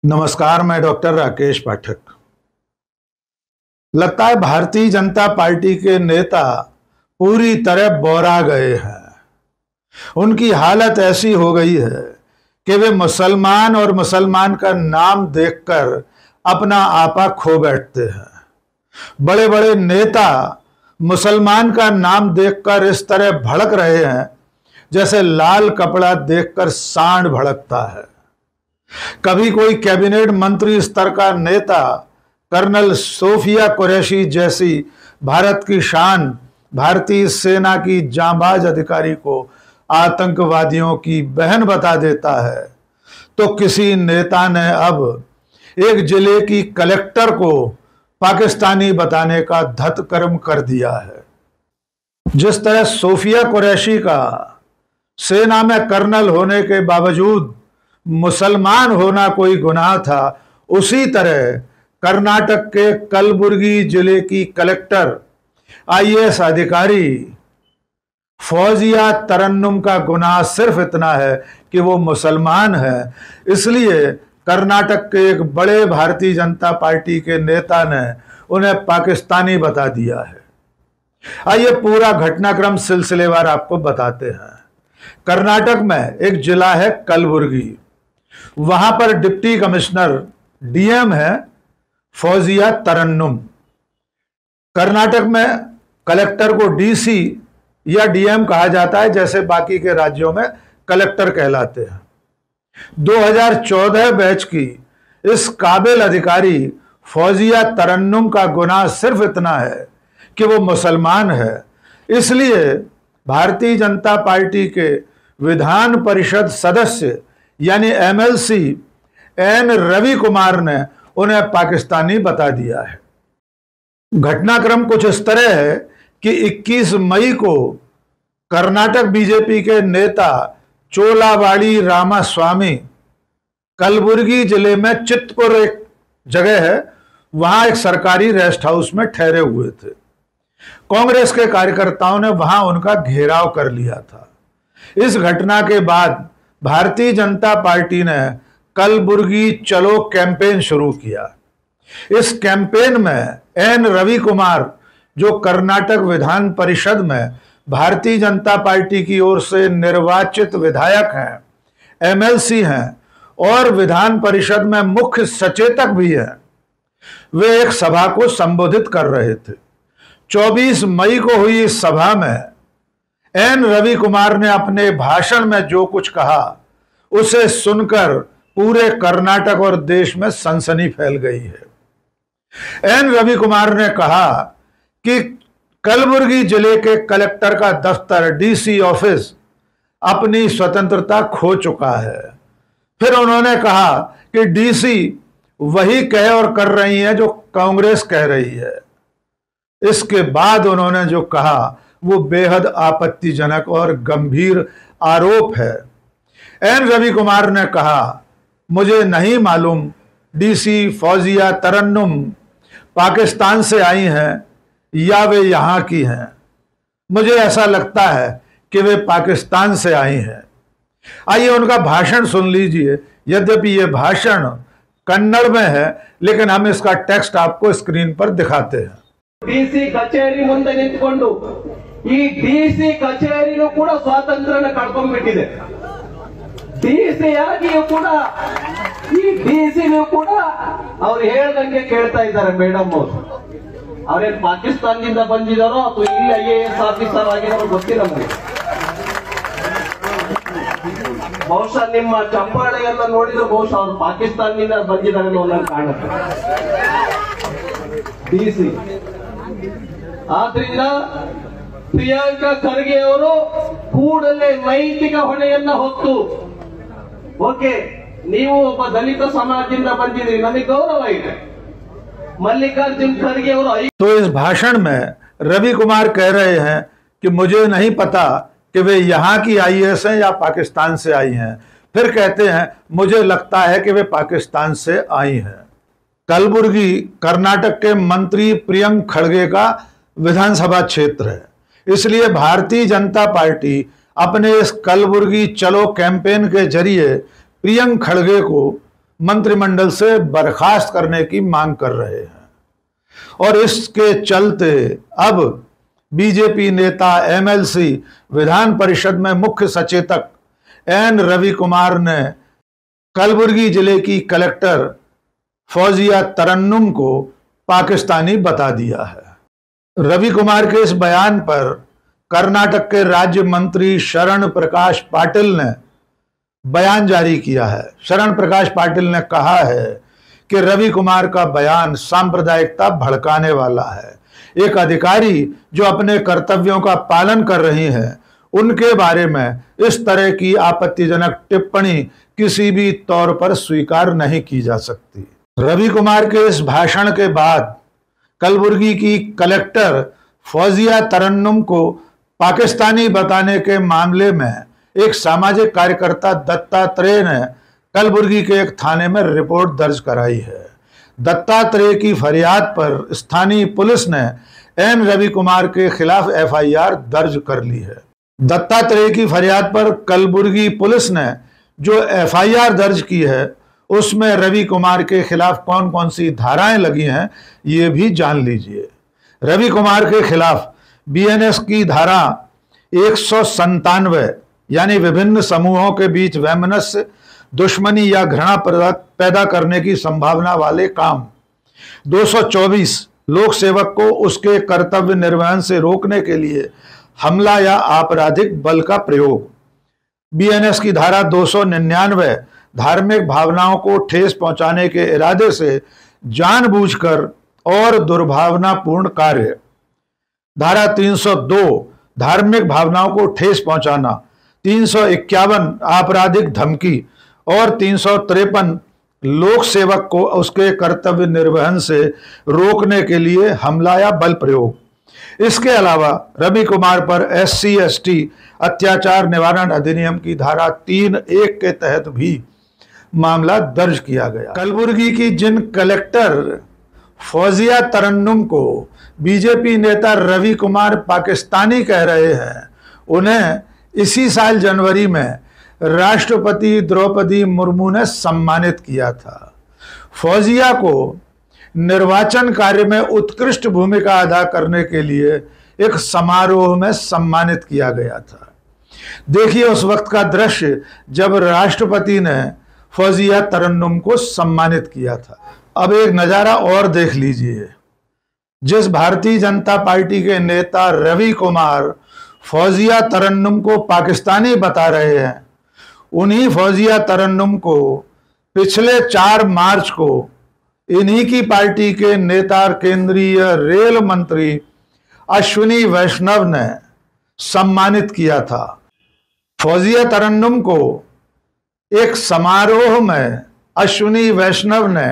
नमस्कार, मैं डॉक्टर राकेश पाठक। लगता है भारतीय जनता पार्टी के नेता पूरी तरह बौरा गए हैं। उनकी हालत ऐसी हो गई है कि वे मुसलमान और मुसलमान का नाम देखकर अपना आपा खो बैठते हैं। बड़े बड़े नेता मुसलमान का नाम देखकर इस तरह भड़क रहे हैं जैसे लाल कपड़ा देखकर सांड भड़कता है। कभी कोई कैबिनेट मंत्री स्तर का नेता कर्नल सोफिया कुरैशी जैसी भारत की शान भारतीय सेना की जांबाज अधिकारी को आतंकवादियों की बहन बता देता है, तो किसी नेता ने अब एक जिले की कलेक्टर को पाकिस्तानी बताने का धतकर्म कर दिया है। जिस तरह सोफिया कुरैशी का सेना में कर्नल होने के बावजूद मुसलमान होना कोई गुनाह था, उसी तरह कर्नाटक के कलबुर्गी जिले की कलेक्टर आईएएस अधिकारी फौजिया तरन्नुम का गुनाह सिर्फ इतना है कि वो मुसलमान है। इसलिए कर्नाटक के एक बड़े भारतीय जनता पार्टी के नेता ने उन्हें पाकिस्तानी बता दिया है। आइए पूरा घटनाक्रम सिलसिलेवार आपको बताते हैं। कर्नाटक में एक जिला है कलबुर्गी, वहां पर डिप्टी कमिश्नर डीएम है फौजिया तरन्नुम। कर्नाटक में कलेक्टर को डीसी या डीएम कहा जाता है, जैसे बाकी के राज्यों में कलेक्टर कहलाते हैं। 2014 बैच की इस काबिल अधिकारी फौजिया तरन्नुम का गुनाह सिर्फ इतना है कि वो मुसलमान है। इसलिए भारतीय जनता पार्टी के विधान परिषद सदस्य यानी एमएलसी एन रवि कुमार ने उन्हें पाकिस्तानी बता दिया है। घटनाक्रम कुछ इस तरह है कि 21 मई को कर्नाटक बीजेपी के नेता चोलावाड़ी रामास्वामी कलबुर्गी जिले में चितपुर एक जगह है, वहां एक सरकारी रेस्ट हाउस में ठहरे हुए थे। कांग्रेस के कार्यकर्ताओं ने वहां उनका घेराव कर लिया था। इस घटना के बाद भारतीय जनता पार्टी ने कलबुर्गी चलो कैंपेन शुरू किया। इस कैंपेन में एन रवि कुमार, जो कर्नाटक विधान परिषद में भारतीय जनता पार्टी की ओर से निर्वाचित विधायक हैं, एमएलसी हैं और विधान परिषद में मुख्य सचेतक भी हैं, वे एक सभा को संबोधित कर रहे थे। 24 मई को हुई इस सभा में एन रवि कुमार ने अपने भाषण में जो कुछ कहा, उसे सुनकर पूरे कर्नाटक और देश में सनसनी फैल गई है। एन रवि कुमार ने कहा कि कलबुर्गी जिले के कलेक्टर का दफ्तर डीसी ऑफिस अपनी स्वतंत्रता खो चुका है। फिर उन्होंने कहा कि डीसी वही कह और कर रही है जो कांग्रेस कह रही है। इसके बाद उन्होंने जो कहा वो बेहद आपत्तिजनक और गंभीर आरोप है। एन रवि कुमार ने कहा, मुझे नहीं मालूम डीसी फौजिया तरन्नुम पाकिस्तान से आई हैं या वे यहाँ की हैं। मुझे ऐसा लगता है कि वे पाकिस्तान से आई हैं। आइए उनका भाषण सुन लीजिए। यद्यपि ये भाषण कन्नड़ में है, लेकिन हम इसका टेक्स्ट आपको स्क्रीन पर दिखाते हैं। डीसी कचेरी ಮುಂದೆ ನಿಂತುಕೊಂಡು ಈ ಡಿಸಿ ಕಚೇರಿನೂ ಕೂಡ ಸ್ವಾತಂತ್ರ್ಯನ ಕಳ್ಕೊಂಡ್ಬಿಟ್ಟಿದೆ। ಡಿಸಿ ಆಗಿಯೂ ಕೂಡ ಈ ಡಿಸಿನೂ ಕೂಡ ಅವ್ರು ಹೇಳ್ದಂಗೆ ಕೇಳ್ತಾ ಇದ್ದಾರೆ ಮೇಡಮ್ ಅವರು। ಅವ್ರೇನ್ ಪಾಕಿಸ್ತಾನದಿಂದ ಬಂದಿದಾರೋ ಅಥವಾ ಇಲ್ಲಿ ಐಎಎಸ್ ಆಫೀಸರ್ ಆಗಿದಾರೋ ಗೊತ್ತಿಲ್ಲ ನಮಗೆ। ಬಹುಶಃ ನಿಮ್ಮ ಚಪ್ಪಾಳೆಯನ್ನ ನೋಡಿದ್ರೆ ಬಹುಶಃ ಅವ್ರು ಪಾಕಿಸ್ತಾನದಿಂದ ಬಂದಿದ್ದಾರೆ ಅನ್ನೋ ಕಾಣುತ್ತೆ ಡಿಸಿ। ಆದ್ರಿಂದ ಪ್ರಿಯಾಂಕಾ ಖರ್ಗೆ ಅವರು ಕೂಡಲೇ ನೈತಿಕ ಹೊಣೆಯನ್ನ ಹೊತ್ತು, ಓಕೆ ನೀವು ಒಬ್ಬ ದಲಿತ ಸಮಾಜದಿಂದ ಬಂದಿದ್ರಿ, ನಮಗೆ ಗೌರವ ಇದೆ। मल्लिकार्जुन खड़गे और तो इस भाषण में रवि कुमार कह रहे हैं कि मुझे नहीं पता कि वे यहाँ की आईएएस हैं या पाकिस्तान से आई हैं। फिर कहते हैं मुझे लगता है कि वे पाकिस्तान से आई हैं। कलबुर्गी कर्नाटक के मंत्री प्रियंक खड़गे का विधानसभा क्षेत्र है, इसलिए भारतीय जनता पार्टी अपने इस कलबुर्गी चलो कैंपेन के जरिए प्रियंक खड़गे को मंत्रिमंडल से बर्खास्त करने की मांग कर रहे हैं। और इसके चलते अब बीजेपी नेता एमएलसी विधान परिषद में मुख्य सचेतक एन रवि कुमार ने कलबुर्गी जिले की कलेक्टर फौजिया तरन्नुम को पाकिस्तानी बता दिया है। रवि कुमार के इस बयान पर कर्नाटक के राज्य मंत्री शरण प्रकाश पाटिल ने बयान जारी किया है। शरण प्रकाश पाटिल ने कहा है कि रवि कुमार का बयान सांप्रदायिकता भड़काने वाला है। एक अधिकारी जो अपने कर्तव्यों का पालन कर रही हैं, उनके बारे में इस तरह की आपत्तिजनक टिप्पणी किसी भी तौर पर स्वीकार नहीं की जा सकती। रवि कुमार के इस भाषण के बाद कलबुर्गी की कलेक्टर फौजिया तरन्नुम को पाकिस्तानी बताने के मामले में एक सामाजिक कार्यकर्ता दत्तात्रेय ने कलबुर्गी के एक थाने में रिपोर्ट दर्ज कराई है। दत्तात्रेय की फरियाद पर स्थानीय पुलिस ने एन रवि कुमार के खिलाफ एफआईआर दर्ज कर ली है। दत्तात्रेय की फरियाद पर कलबुर्गी पुलिस ने जो एफआईआर दर्ज की है, उसमें रवि कुमार के खिलाफ कौन कौन सी धाराएं लगी हैं, ये भी जान लीजिए। रवि कुमार के खिलाफ बीएनएस की धारा 197 यानी विभिन्न समूहों के बीच वैमनस्य, दुश्मनी या घृणा पैदा करने की संभावना वाले काम, 224 लोक सेवक को उसके कर्तव्य निर्वहन से रोकने के लिए हमला या आपराधिक बल का प्रयोग, बीएनएस की धारा 299 धार्मिक भावनाओं को ठेस पहुंचाने के इरादे से जानबूझकर और दुर्भावनापूर्ण कार्य, धारा 302 धार्मिक भावनाओं को ठेस पहुंचाना, 351 आपराधिक धमकी और 353 लोक सेवक को उसके कर्तव्य निर्वहन से रोकने के लिए हमला या बल प्रयोग। इसके अलावा रवि कुमार पर SC/ST अत्याचार निवारण अधिनियम की धारा 3(1) के तहत भी मामला दर्ज किया गया। कलबुर्गी की जिन कलेक्टर फौजिया तरन्नुम को बीजेपी नेता रवि कुमार पाकिस्तानी कह रहे हैं, उन्हें इसी साल जनवरी में राष्ट्रपति द्रौपदी मुर्मू ने सम्मानित किया था। फौजिया को निर्वाचन कार्य में उत्कृष्ट भूमिका अदा करने के लिए एक समारोह में सम्मानित किया गया था। देखिए उस वक्त का दृश्य जब राष्ट्रपति ने फौजिया तरन्नुम को सम्मानित किया था। अब एक नज़ारा और देख लीजिए। जिस भारतीय जनता पार्टी के नेता रवि कुमार फौजिया तरन्नुम को पाकिस्तानी बता रहे हैं, उन्हीं फौजिया तरन्नुम को पिछले 4 मार्च को इन्हीं की पार्टी के नेता केंद्रीय रेल मंत्री अश्विनी वैष्णव ने सम्मानित किया था। फौजिया तरन्नुम को एक समारोह में अश्विनी वैष्णव ने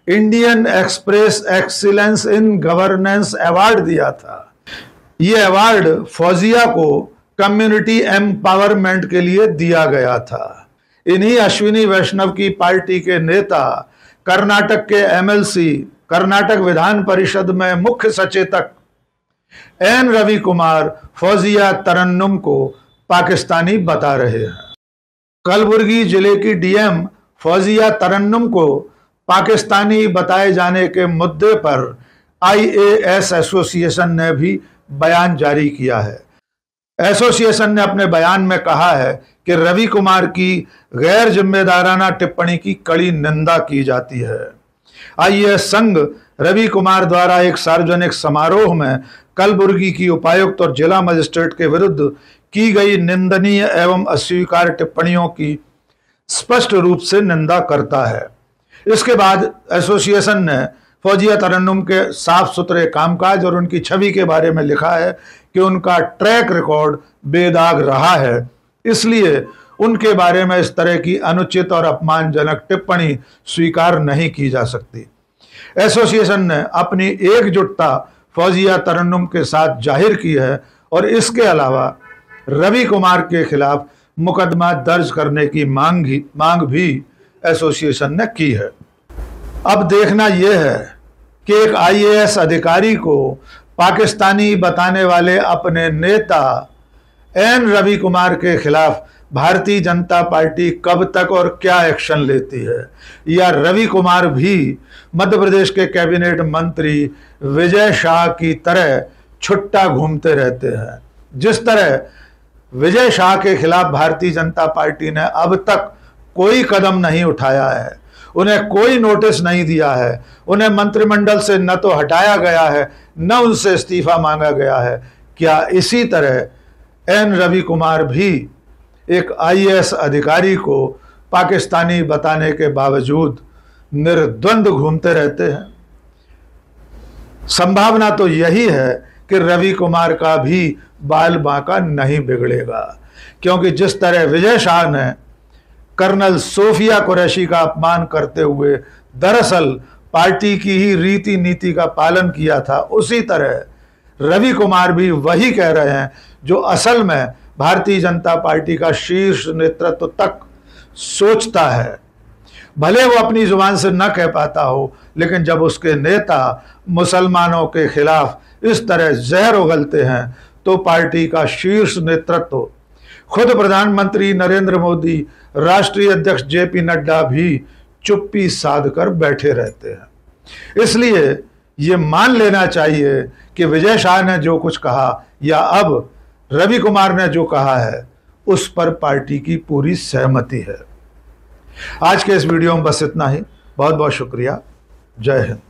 Indian express excellence in governance award दिया था। यह अवार्ड फौजिया को कम्युनिटी एम्पावरमेंट के लिए दिया गया था। इन्हीं अश्विनी वैष्णव की पार्टी के नेता कर्नाटक के एमएलसी, कर्नाटक विधान परिषद में मुख्य सचेतक एन रवि कुमार फौजिया तरन्नुम को पाकिस्तानी बता रहे हैं। कलबुर्गी जिले की डीएम फौजिया तरन्नुम को पाकिस्तानी बताए जाने के मुद्दे पर IAS एसोसिएशन ने भी बयान जारी किया है। एसोसिएशन ने अपने बयान में कहा है कि रवि कुमार की गैर जिम्मेदाराना टिप्पणी की कड़ी निंदा की जाती है। IAS संघ रवि कुमार द्वारा एक सार्वजनिक समारोह में कलबुर्गी की उपायुक्त और जिला मजिस्ट्रेट के विरुद्ध की गई निंदनीय एवं अस्वीकार टिप्पणियों की स्पष्ट रूप से निंदा करता है। इसके बाद एसोसिएशन ने फौजिया तरन्नुम के साफ सुथरे कामकाज और उनकी छवि के बारे में लिखा है कि उनका ट्रैक रिकॉर्ड बेदाग रहा है, इसलिए उनके बारे में इस तरह की अनुचित और अपमानजनक टिप्पणी स्वीकार नहीं की जा सकती। एसोसिएशन ने अपनी एकजुटता फौजिया तरन्नुम के साथ जाहिर की है और इसके अलावा रवि कुमार के खिलाफ मुकदमा दर्ज करने की मांग भी एसोसिएशन ने की है। अब देखना यह है कि एक IAS अधिकारी को पाकिस्तानी बताने वाले अपने नेता एन रवि कुमार के खिलाफ भारतीय जनता पार्टी कब तक और क्या एक्शन लेती है, या रवि कुमार भी मध्य प्रदेश के कैबिनेट मंत्री विजय शाह की तरह छुट्टा घूमते रहते हैं। जिस तरह विजय शाह के खिलाफ भारतीय जनता पार्टी ने अब तक कोई कदम नहीं उठाया है, उन्हें कोई नोटिस नहीं दिया है, उन्हें मंत्रिमंडल से न तो हटाया गया है न उनसे इस्तीफा मांगा गया है, क्या इसी तरह एन रवि कुमार भी एक आईएएस अधिकारी को पाकिस्तानी बताने के बावजूद निर्द्वंद घूमते रहते हैं? संभावना तो यही है कि रवि कुमार का भी बाल बांका नहीं बिगड़ेगा, क्योंकि जिस तरह विजय शाह ने कर्नल सोफिया कुरैशी का अपमान करते हुए दरअसल पार्टी की ही रीति नीति का पालन किया था, उसी तरह रवि कुमार भी वही कह रहे हैं जो असल में भारतीय जनता पार्टी का शीर्ष नेतृत्व तक सोचता है। भले वो अपनी जुबान से न कह पाता हो, लेकिन जब उसके नेता मुसलमानों के खिलाफ इस तरह जहर उगलते हैं तो पार्टी का शीर्ष नेतृत्व, खुद प्रधानमंत्री नरेंद्र मोदी, राष्ट्रीय अध्यक्ष जेपी नड्डा भी चुप्पी साध कर बैठे रहते हैं। इसलिए ये मान लेना चाहिए कि विजय शाह ने जो कुछ कहा या अब रवि कुमार ने जो कहा है उस पर पार्टी की पूरी सहमति है। आज के इस वीडियो में बस इतना ही। बहुत बहुत शुक्रिया। जय हिंद।